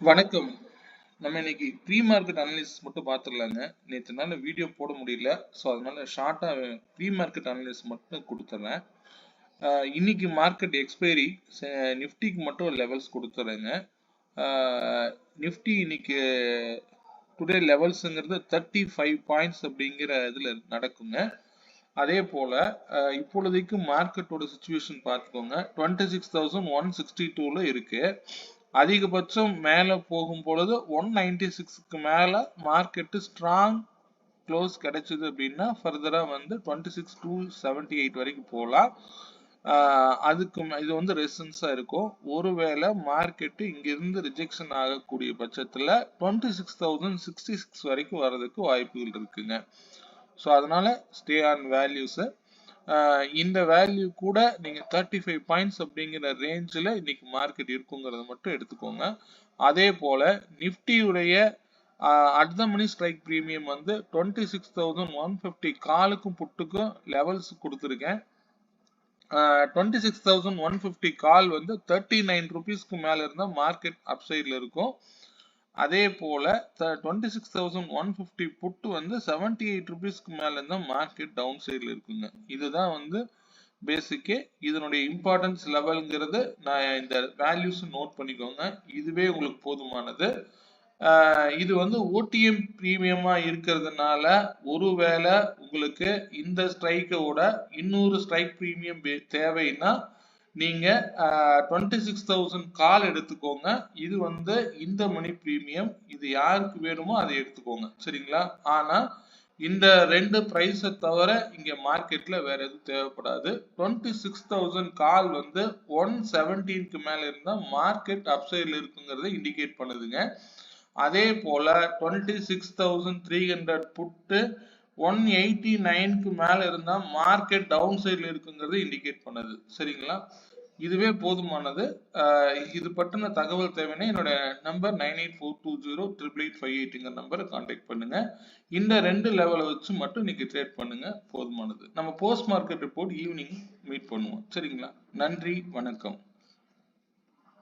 வணக்கம். நம்ம இன்னைக்கு ப்ரீ மார்க்கெட் அனலிசிஸ் மட்டும் பார்த்துடலாங்க. நேற்று நாள் வீடியோ போட முடியல. ஸோ அதனால ஷார்ட்டாக ப்ரீ மார்க்கெட் அனலிசிஸ் மட்டும் கொடுத்துட்றேன். இன்னைக்கு மார்க்கெட் எக்ஸ்பைரி நிஃப்டிக்கு மட்டும் லெவல்ஸ் கொடுத்துட்றேங்க. நிஃப்டி இன்னைக்கு டுடே லெவல்ஸுங்கிறது 35 பாயிண்ட்ஸ் அப்படிங்கிற இதில் நடக்குங்க. அதே போல இப்பொழுதைக்கு மார்க்கெட்டோட சுச்சுவேஷன் பார்த்துக்கோங்க. 26,162 இருக்கு. அதிகபட்சம் மேல போகும் பொழுது 196க்கு மேல மார்க்கெட் ஸ்ட்ராங் க்ளோஸ் கிடைச்சது அப்படின்னா ஃபர்தரா வந்து 26,278 வரைக்கும் போகலாம். அதுக்கு இது வந்து ரெசிஸ்டன்ஸா இருக்கும். ஒருவேளை மார்க்கெட் இங்கிருந்து ரிஜெக்ஷன் ஆகக்கூடிய பட்சத்துல 26,066 வரைக்கும் வர்றதுக்கு வாய்ப்புகள் இருக்குங்க. ஸோ அதனால ஸ்டே ஆன் வேல்யூஸ். இந்த வேல்யூ கூட நீங்க 35 பாயிண்ட்ஸ் அப்படிங்கிற ரேஞ்சில் இன்னைக்கு மார்க்கெட் இருக்குங்கிறத மட்டும் எடுத்துக்கோங்க. அதே போல நிஃப்டியுடைய அடுத்த மணி ஸ்ட்ரைக் பிரீமியம் வந்து 26,150 காலுக்கும் புட்டுக்கும் லெவல்ஸ் கொடுத்துருக்கேன். 26,150 கால் வந்து 39 ருபீஸ்க்கு மேல இருந்தா மார்க்கெட் அப்சைட்ல இருக்கும். அதே போல 26,150 புட்டு வந்து 78 ருபீஸ்க்கு மேல இருந்தா மார்க்கெட் டவுன் சைட்ல இருக்குங்க. இதுதான் வந்து பேசிக்கே. இதனுடைய இம்பார்ட்டன்ஸ் லெவல்ங்கிறது நான் இந்த வேல்யூஸ் நோட் பண்ணிக்கோங்க. இதுவே உங்களுக்கு போதுமானது. இது வந்து ஓடிஎம் பிரீமியமா இருக்கிறதுனால ஒருவேளை உங்களுக்கு இந்த ஸ்ட்ரைக்கோட இன்னொரு ஸ்ட்ரைக் பிரீமியம் தேவைன்னா நீங்க 26,000 கால் எடுத்துக்கோங்க. இது வந்து இந்த மணி பிரீமியம். இது யாருக்கு வேணுமோ அதை எடுத்துக்கோங்க. சரிங்களா? ஆனா இந்த ரெண்டு பிரைஸ தவிர இங்க மார்க்கெட்ல வேற எதுவும் தேவைப்படாது. 26,000 கால் வந்து 117க்கு மேல இருந்தா மார்க்கெட் அப்சைட்ல இருக்குங்கிறத இண்டிகேட் பண்ணுதுங்க. அதே போல 26,300 புட்டு 189க்கு மேல இருந்தா மார்க்கெட் டவுன் சைட்ல இருக்குங்கிறத இண்டிகேட் பண்ணுது. சரிங்களா? இதுவே போதுமானது. இது பற்றின தகவல் தேவைன்னா என்னோட நம்பர் 9842088858 நம்பரை கான்டாக்ட் பண்ணுங்க. இந்த ரெண்டு லெவலை வச்சு மட்டும் நீங்க ட்ரேட் பண்ணுங்க, போதுமானது. நம்ம post market report evening meet பண்ணுவோம். சரிங்களா? நன்றி, வணக்கம்.